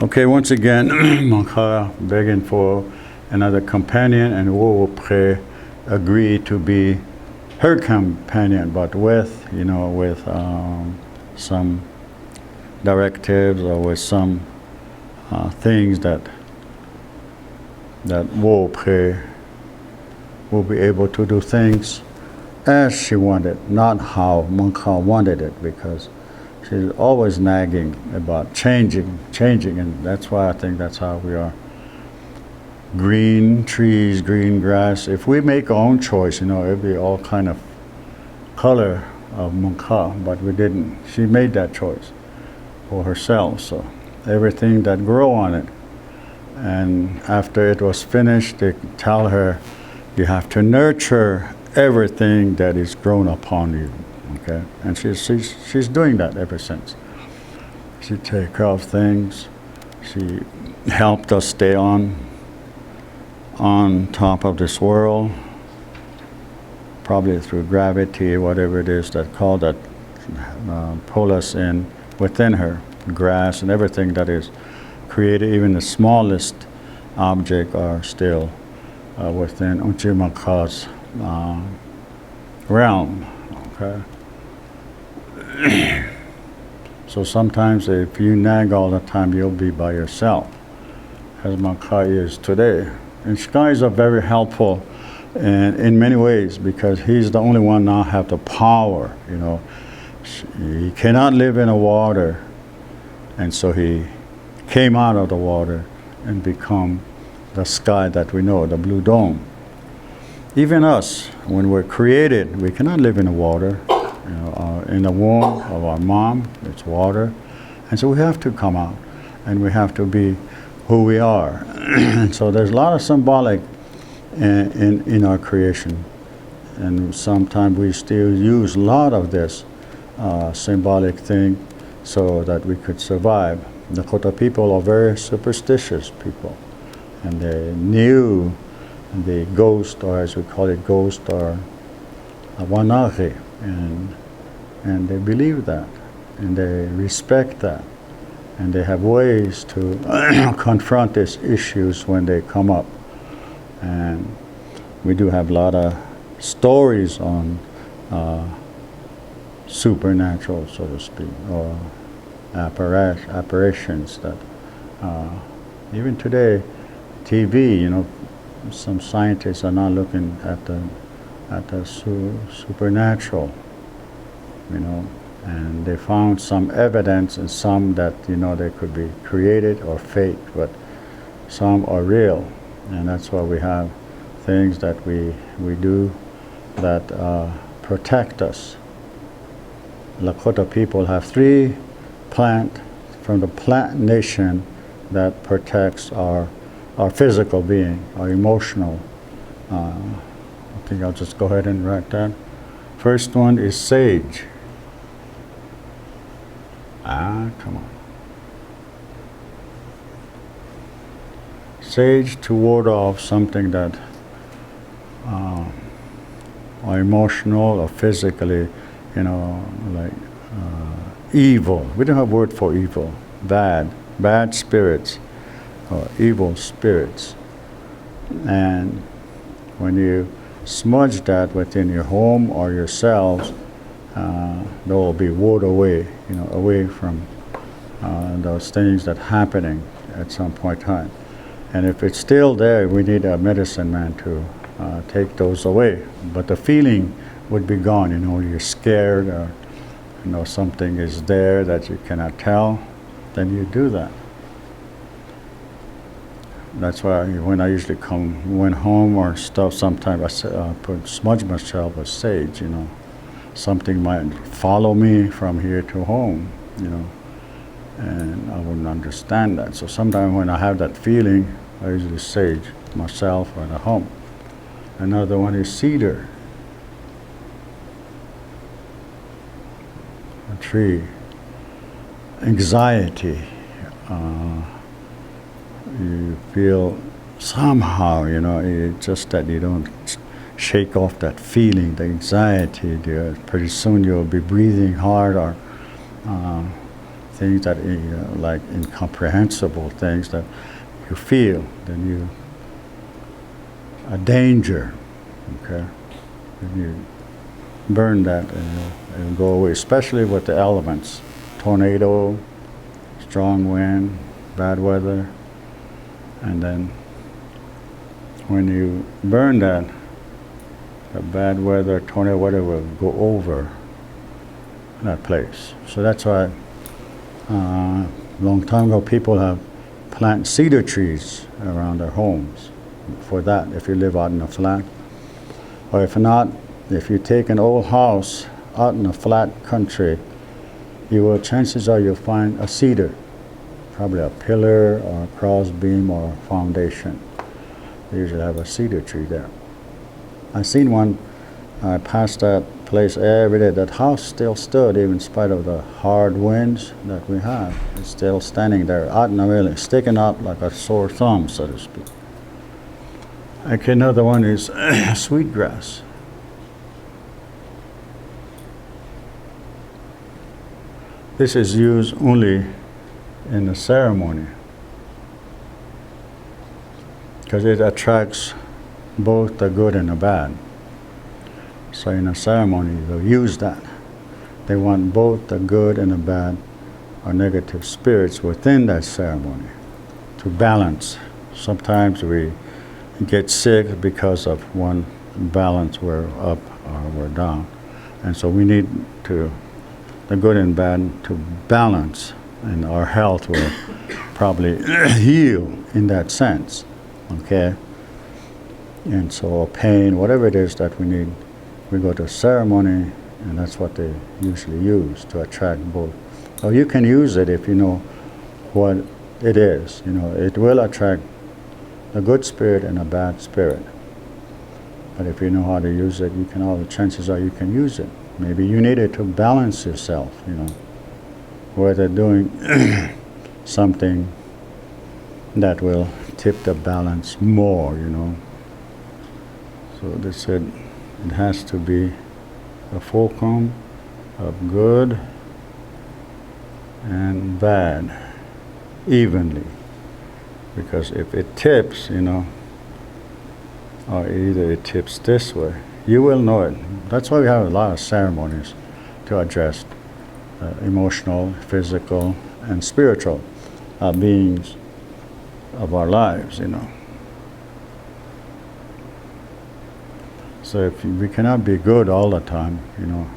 Okay, once again, Mankara begging for another companion, and Wo Pre agree to be her companion, but with, with some directives or with some things that Wo Pre will be able to do things as she wanted, not how Mankara wanted it, because she's always nagging about changing, and that's why I think that's how we are. Green trees, green grass. If we make our own choice, it'd be all kind of color of Mankara, but we didn't. She made that choice for herself, so everything that grew on it. And after it was finished, they tell her, you have to nurture everything that is grown upon you. Okay, and she's doing that ever since. She take care of things. She helped us stay on top of this world, probably through gravity, whatever it is that pull us in within her. Grass and everything that is created, even the smallest object, are still within Unchi-Mankara's realm. Okay. So sometimes if you nag all the time, you'll be by yourself, as Mankara is today. And skies are very helpful in many ways, because he's the only one now have the power. He cannot live in the water, and so he came out of the water and become the sky that we know, the blue dome. Even us, when we're created, we cannot live in the water. In the womb of our mom, it's water. And so we have to come out, and we have to be who we are. And so there's a lot of symbolic in our creation. And sometimes we still use a lot of this symbolic thing so that we could survive. The Lakota people are very superstitious people. And they knew the ghost, or as we call it, ghost, or Wanari. And they believe that, and they respect that, and they have ways to confront these issues when they come up. And we do have a lot of stories on supernatural, so to speak, or apparitions that even today, TV, some scientists are now looking at the supernatural, and they found some evidence, and some that, they could be created or fake, but some are real. And that's why we have things that we do that protect us. Lakota people have 3 plant from the plant nation that protects our physical being, our emotional. I think I'll just go ahead and write that. First one is sage. Come on. Sage to ward off something that are emotional or physically, like evil. We don't have a word for evil. Bad spirits or evil spirits. And when you smudge that within your home or yourselves, they will be warded away, away from those things that are happening at some point in time. And if it's still there, we need a medicine man to take those away. But the feeling would be gone. You're scared, or something is there that you cannot tell. Then you do that. That's why when I usually went home or stuff, sometimes I smudge myself with sage. Something might follow me from here to home. And I wouldn't understand that. So sometimes when I have that feeling, I usually sage myself or at home. Another one is cedar, a tree. Anxiety. You feel somehow, it's just that you don't shake off that feeling, the anxiety. Pretty soon you'll be breathing hard, or things that like incomprehensible things that you feel, then you a danger, okay? And you burn that and it'll go away, especially with the elements, tornado, strong wind, bad weather, and then when you burn that, the bad weather, tornado, whatever, will go over that place. So that's why long time ago people have planted cedar trees around their homes for that, if you live out in a flat. Or if not, if you take an old house out in a flat country, chances are you'll find a cedar, probably a pillar or a cross beam or a foundation. They usually have a cedar tree there. I seen one, I passed that place every day. That house still stood, even in spite of the hard winds that we have. It's still standing there, out in the middle, sticking out like a sore thumb, so to speak. Okay, another one is Sweetgrass. This is used only in the ceremony because it attracts both the good and the bad. So in a ceremony, they'll use that. They want both the good and the bad or negative spirits within that ceremony to balance. Sometimes we get sick because of one balance, we're up or we're down. And so we need the good and bad to balance, and our health will probably heal in that sense, okay? And so pain, whatever it is that we need, we go to ceremony, and that's what they usually use to attract both. So you can use it if you know what it is. You know, it will attract a good spirit and a bad spirit. But if you know how to use it, all the chances are you can use it. Maybe you need it to balance yourself, you know, whether doing something that will tip the balance more, you know. So they said it has to be a fulcrum of good and bad evenly. Because if it tips, you know, or either it tips this way, you will know it. That's why we have a lot of ceremonies to address emotional, physical, and spiritual beings of our lives, you know. So if we cannot be good all the time, you know,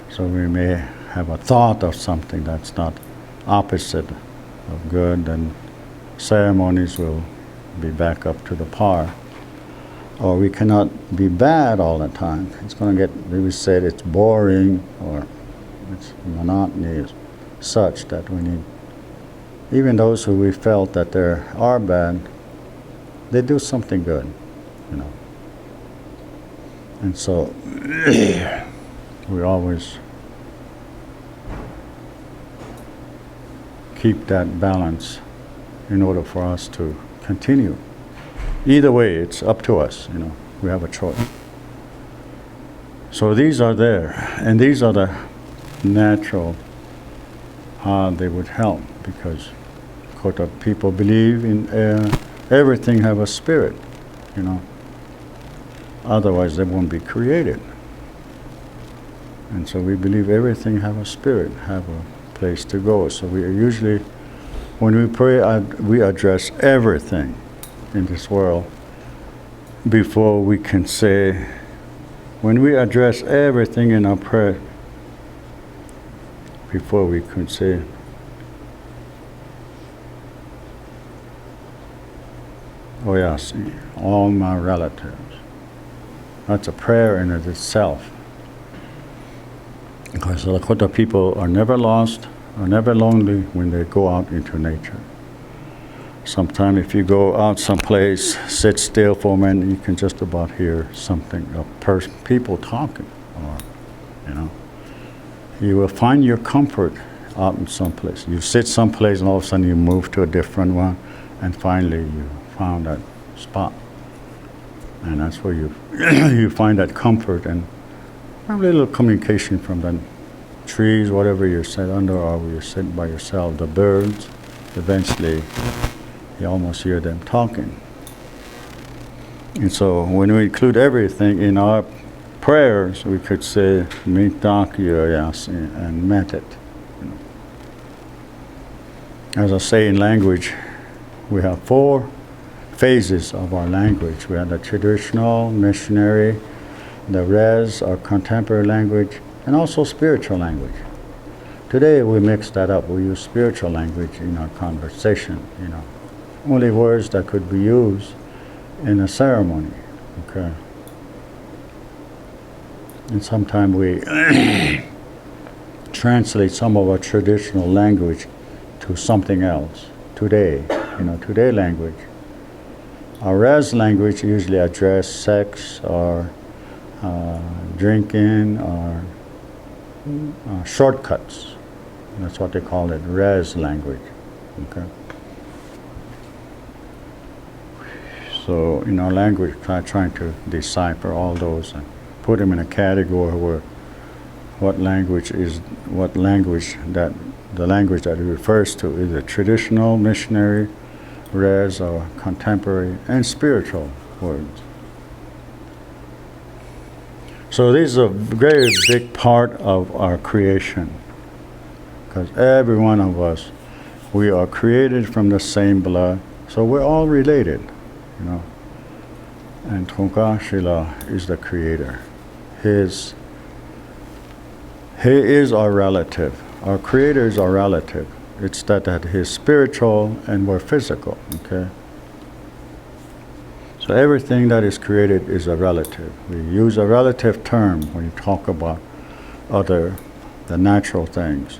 so we may have a thought of something that's not opposite of good, then ceremonies will be back up to the par. Or we cannot be bad all the time. It's going to get, we said it's boring or it's monotony is such that we need, even those who we felt that they are bad, they do something good, you know. And so we always keep that balance in order for us to continue. Either way, it's up to us, you know. We have a choice. So these are there, and these are the natural how they would help, because Lakota people believe in everything have a spirit, you know. Otherwise, they won't be created. And so we believe everything have a spirit, have a place to go. So we are usually, when we pray, we address everything in this world before we can say, when we address everything in our prayer, before we can say, oh yes, all my relatives. That's a prayer in it itself. Because the Lakota people are never lost, are never lonely when they go out into nature. Sometimes if you go out someplace, sit still for a minute, you can just about hear something, people talking, or, you know. You will find your comfort out in someplace. You sit someplace and all of a sudden you move to a different one, and finally you found that spot. And that's where you you find that comfort and probably a little communication from that trees, whatever you sit under, or you're sitting by yourself, the birds, eventually you almost hear them talking. And so when we include everything in our prayers, we could say mitakya and met it. As I say in language, we have 4 phases of our language. We have the traditional, missionary, the res, or contemporary language, and also spiritual language. Today we mix that up. We use spiritual language in our conversation, only words that could be used in a ceremony, okay? And sometimes we translate some of our traditional language to something else. Today language. Our res language usually address sex or drinking or shortcuts. That's what they call it, res language. Okay. So in our language, trying to decipher all those and put them in a category where the language that it refers to is a traditional, missionary, res, or contemporary, and spiritual words. So this is a very big part of our creation, because every one of us, we are created from the same blood, so we're all related, And Trungpa Shila is the creator. He is our relative. Our creator is our relative. It's that he's spiritual and we're physical, okay? So everything that is created is a relative. We use a relative term when you talk about the natural things,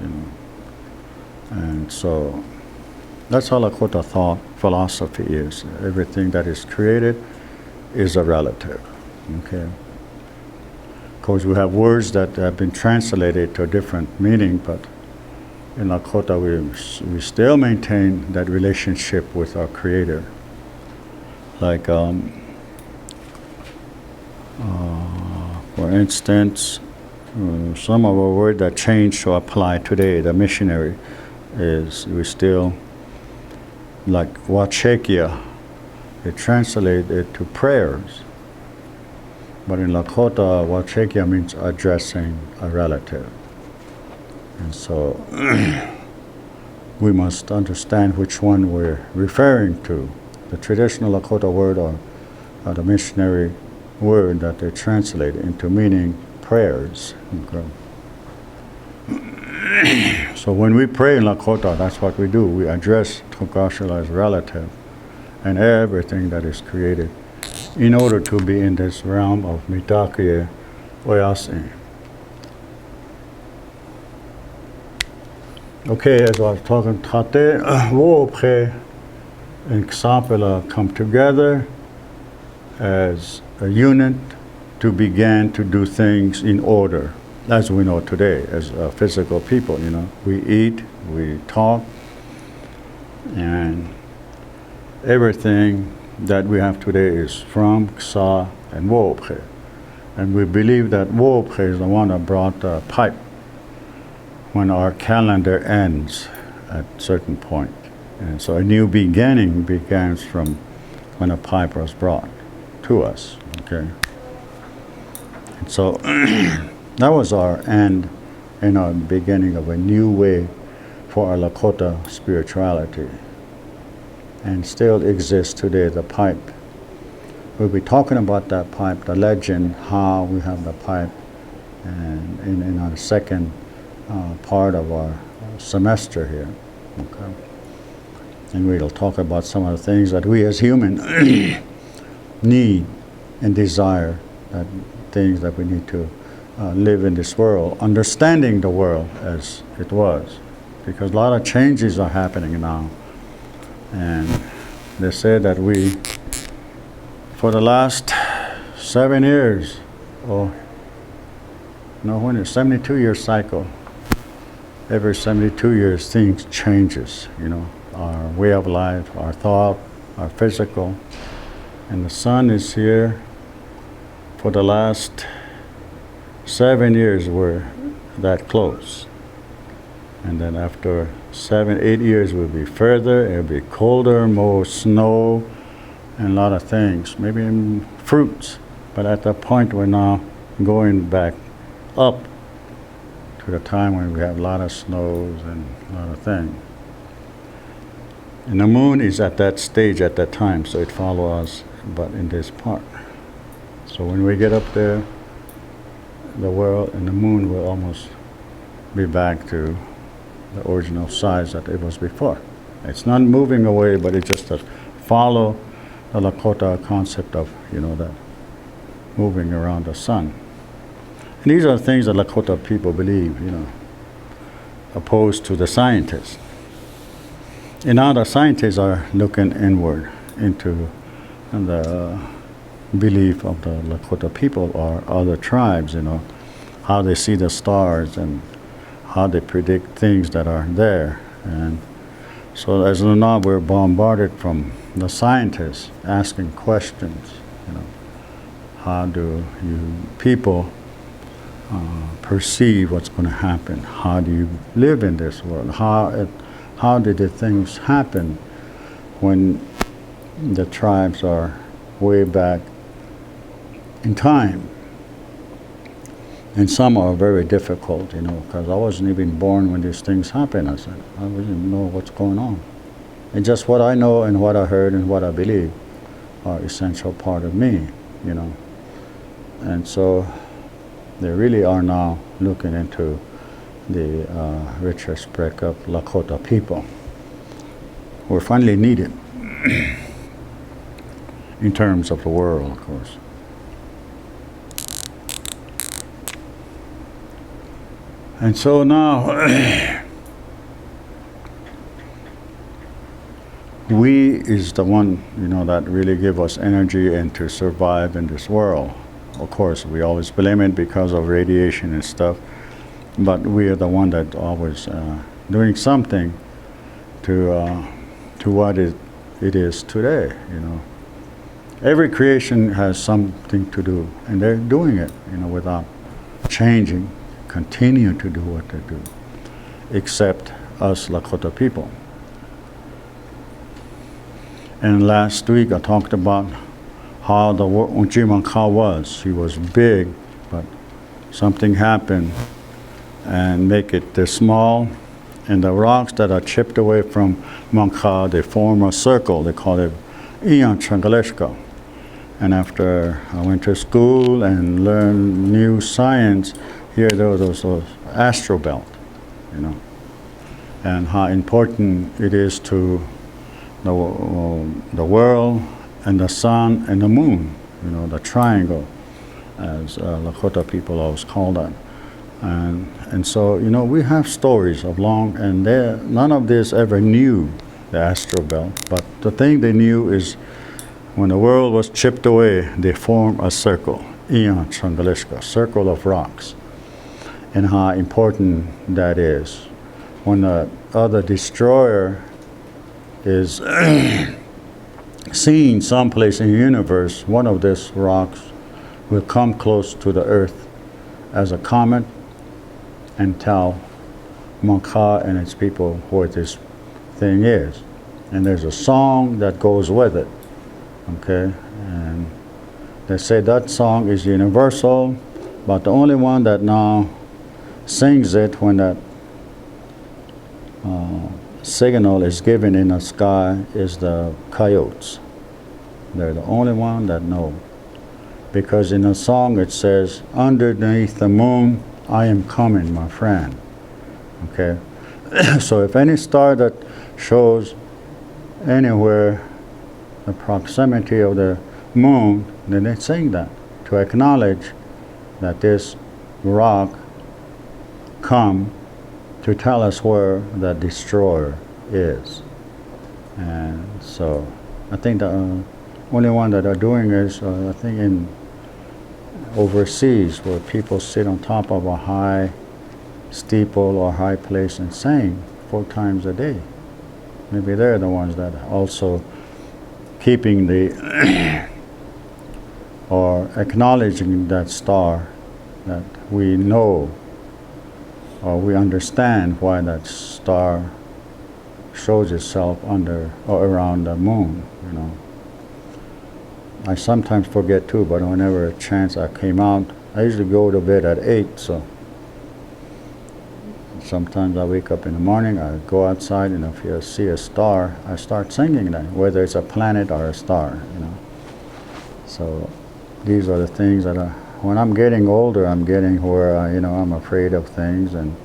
And so that's how Lakota thought philosophy is. Everything that is created is a relative, okay? Of course, we have words that have been translated to a different meaning, but in Lakota, we still maintain that relationship with our Creator. Like, for instance, some of our words that change to apply today, the missionary, is we still, like Wachekia, they translate it to prayers. But in Lakota, Wachekia means addressing a relative. And so we must understand which one we're referring to, the traditional Lakota word or the missionary word that they translate into meaning prayers. Okay. So when we pray in Lakota, that's what we do. We address Trungpa as relative and everything that is created in order to be in this realm of mitakya oyase. Okay, as I was talking, Tate, Woopre and Ksapela come together as a unit to begin to do things in order, as we know today, as physical people, We eat, we talk, and everything that we have today is from Ksa and Woopre. And we believe that Woopre is the one that brought the pipe when our calendar ends at a certain point. And so a new beginning begins from when a pipe was brought to us, okay? And so that was our end and our beginning of a new way for our Lakota spirituality. And still exists today, the pipe. We'll be talking about that pipe, the legend, how we have the pipe, and in our second part of our semester here. Okay. And we'll talk about some of the things that we as humans need and desire, that things that we need to live in this world, understanding the world as it was. Because a lot of changes are happening now. And they say that we, for the last 7 years, when it's 72-year cycle, every 72 years things changes, our way of life, our thought, our physical. And the sun is here for the last 7 years. We're that close. And then after 7, 8 years, we'll be further. It'll be colder, more snow, and a lot of things. Maybe fruits. But at that point, we're now going back up to the time when we have a lot of snows and a lot of things. And the moon is at that stage at that time, so it follows us, but in this part. So when we get up there, the world and the moon will almost be back to the original size that it was before. It's not moving away, but it's just to follow the Lakota concept of, that moving around the sun. And these are things that Lakota people believe, opposed to the scientists. And now the scientists are looking inward into the belief of the Lakota people or other tribes, how they see the stars and how they predict things that are there. And so as of now, we're bombarded from the scientists asking questions, how do you people perceive what's going to happen? How do you live in this world? How did the things happen when the tribes are way back in time? And some are very difficult, because I wasn't even born when these things happen. I said, I didn't even know what's going on. And just what I know and what I heard and what I believe are essential part of me, And so they really are now looking into the retrospect of Lakota people. We're finally needed in terms of the world, of course. And so now we is the one, that really give us energy and to survive in this world. Of course, we always blame it because of radiation and stuff, but we are the one that always doing something to what it is today. Every creation has something to do, and they're doing it, without changing, continue to do what they do, except us Lakota people. And last week I talked about how the Unchimanka was. He was big, but something happened and make it this small. And the rocks that are chipped away from Manka, they form a circle. They call it Gleska. And after I went to school and learned new science, here there was those astral belt, and how important it is to the world and the sun and the moon, the triangle, as Lakota people always call that. And so, we have stories of long, and none of this ever knew the astral belt, but the thing they knew is when the world was chipped away, they formed a circle, circle of rocks, and how important that is. When the other destroyer is seen someplace in the universe, one of these rocks will come close to the earth as a comet and tell Manka and its people what this thing is. And there's a song that goes with it, okay? And they say that song is universal, but the only one that now sings it when that signal is given in the sky is the coyotes. They're the only one that know. Because in the song it says, underneath the moon, I am coming, my friend. Okay? So if any star that shows anywhere the proximity of the moon, then they sing that to acknowledge that this rock come to tell us where the destroyer is. And so I think the only one that are doing is I think in overseas, where people sit on top of a high steeple or high place and sing 4 times a day. Maybe they're the ones that also keeping the or acknowledging that star that we know or we understand why that star shows itself under or around the moon, you know. I sometimes forget too, but whenever a chance I came out, I usually go to bed at 8, so sometimes I wake up in the morning, I go outside, and if you see a star, I start singing that, whether it's a planet or a star, you know. So these are the things that when I'm getting older, I'm getting where, you know, I'm afraid of things and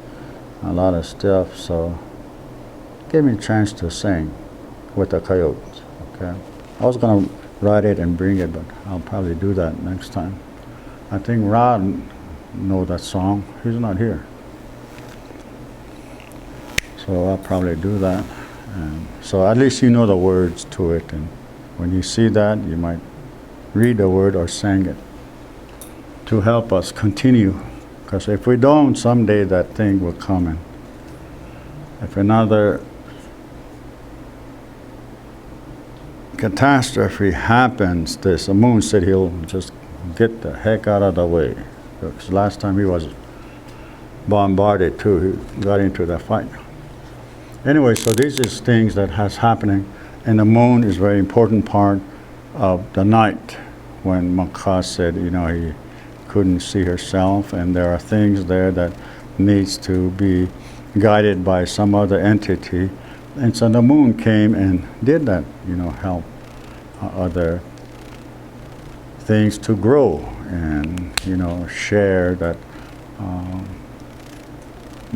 a lot of stuff, so give me a chance to sing with the coyotes, okay? I was going to write it and bring it, but I'll probably do that next time. I think Rod knows that song. He's not here. So I'll probably do that. And so at least you know the words to it, and when you see that, you might read the word or sing it to help us continue. Because if we don't, someday that thing will come in. If another catastrophe happens, the moon said he'll just get the heck out of the way. Because last time he was bombarded too, he got into that fight. Anyway, so these is things that has happening, and the moon is a very important part of the night when Makha said, you know, he couldn't see herself, and there are things there that needs to be guided by some other entity. And so the moon came and did that, you know, help other things to grow and, you know, share that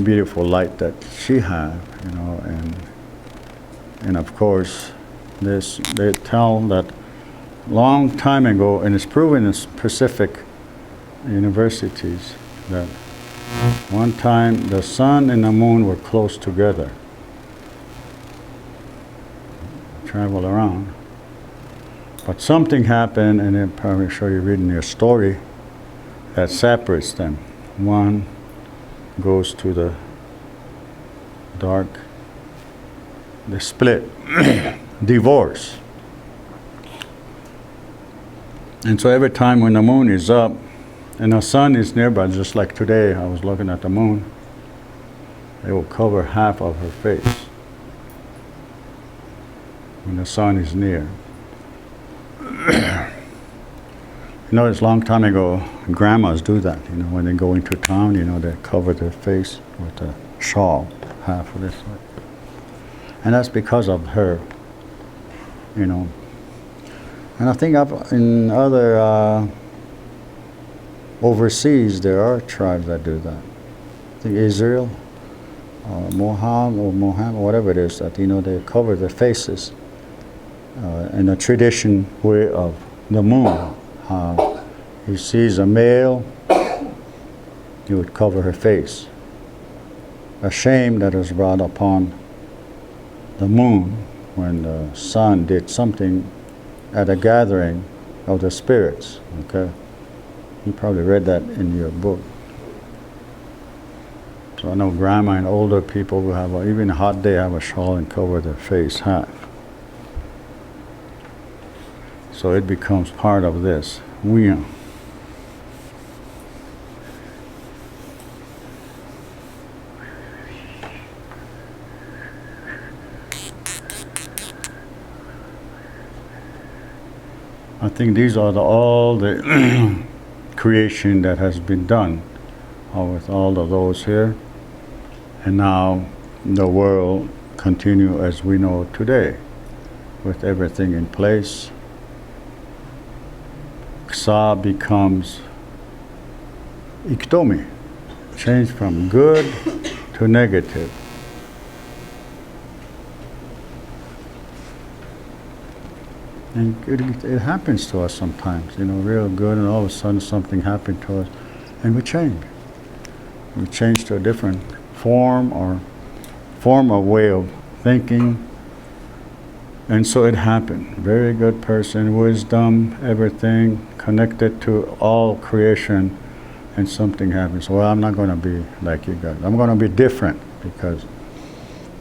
beautiful light that she had, you know, and of course, this, they tell that long time ago, and it's proven in Pacific universities, that one time the sun and the moon were close together, travel around, but something happened, and I'm probably sure you read in your story, that separates them. One goes to the dark, the split, divorce. And so every time when the moon is up and the sun is nearby, just like today, I was looking at the moon, it will cover half of her face when the sun is near. You know, it's a long time ago, grandmas do that, you know, when they go into town, you know, they cover their face with a shawl, half of this. And that's because of her, you know. And I think in other overseas, there are tribes that do that. I think Israel, Mohammed, whatever it is, that, you know, they cover their faces in a tradition way of the moon. He sees a male, he would cover her face. A shame that is brought upon the moon when the sun did something at a gathering of the spirits, okay? You probably read that in your book. So I know grandma and older people will have, even a hot day, have a shawl and cover their face half. So it becomes part of this. I think these are all the creation that has been done with all of those here. And now the world continue as we know today, with everything in place. Ksa becomes iktomi, change from good to negative. And it happens to us sometimes, you know, real good, and all of a sudden something happened to us, and we change. We change to a different form or way of thinking. And so it happened. Very good person, wisdom, everything, connected to all creation, and something happens. Well, I'm not going to be like you guys. I'm going to be different because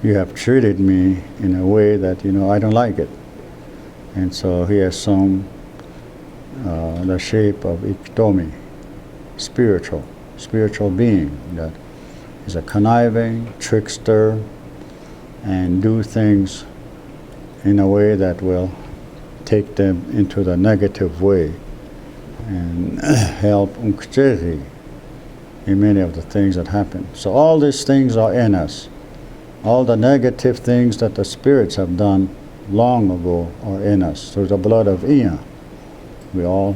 you have treated me in a way that, you know, I don't like it. And so he assumed the shape of Iktomi, spiritual being that He's a conniving trickster and do things in a way that will take them into the negative way and help in many of the things that happen. So all these things are in us. All the negative things that the spirits have done long ago are in us through the blood of Ea. We all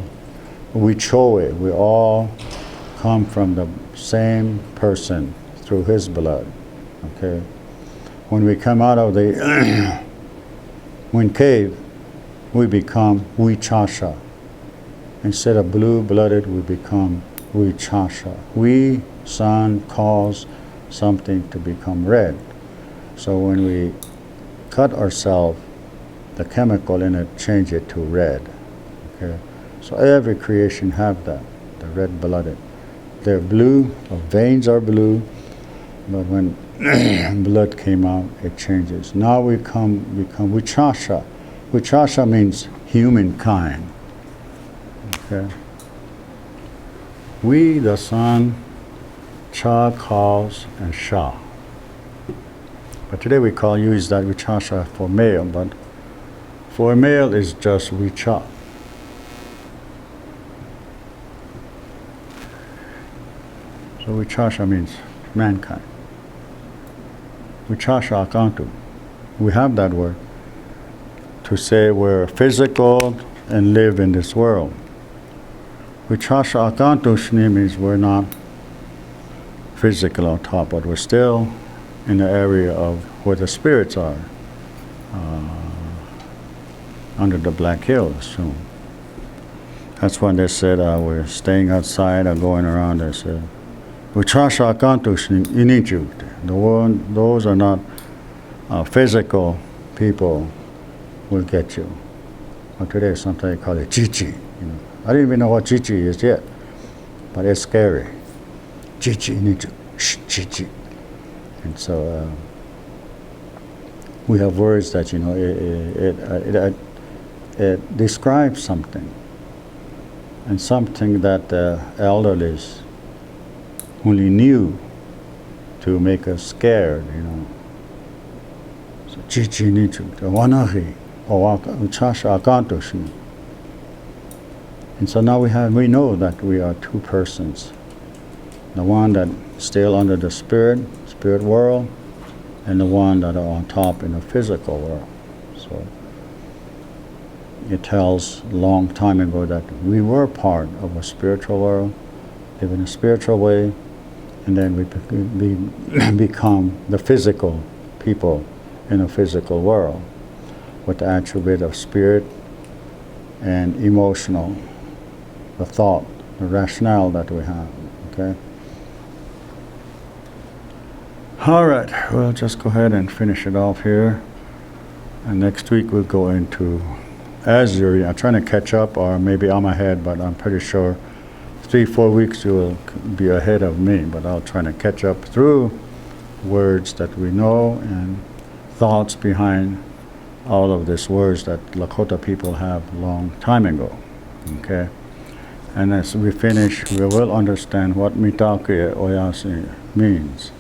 come from the same person through his blood. Okay. When we come out of the wind cave, we become Vichasha. Instead of blue-blooded, we become Vichasha. We, sun, cause something to become red. So when we cut ourselves, the chemical in it change it to red. Okay. So every creation have that, the red-blooded. They're blue, the veins are blue, but when blood came out, it changes. Now we become Vichasha. Vichasha means humankind. Okay. We, the sun, Cha, cause, and Sha. But today we use that Vichasha for male, but for a male is just Vicha. So Vichasha means mankind. Vichasha akantu. We have that word to say we're physical and live in this world. Vichasha akantu shni means we're not physical on top, but we're still in the area of where the spirits are, under the Black Hills. So that's when they said we're staying outside or going around. They said, Vichasha akantu shni inimitable. Those are not physical people will get you. But today sometimes they call it chichi. I don't even know what chichi is yet, but it's scary. Chichi, chichi. And so we have words that it describes something, and something that the elderlies only knew to make us scared. So chichi nichu, the wanahi, or Vichasha akantu shni. And so now we know that we are two persons. The one that still under the spirit world, and the one that are on top in the physical world. So it tells a long time ago that we were part of a spiritual world, live in a spiritual way, and then we become the physical people in a physical world with the attribute of spirit and emotional, the thought, the rationale that we have. Okay. All right, we'll just go ahead and finish it off here. And next week we'll go into Azure. I'm trying to catch up, or maybe I'm ahead, but I'm pretty sure 3-4 weeks you will be ahead of me. But I'll try to catch up through words that we know and thoughts behind all of these words that Lakota people have a long time ago. Okay? And as we finish, we will understand what Mitake Oyasi means.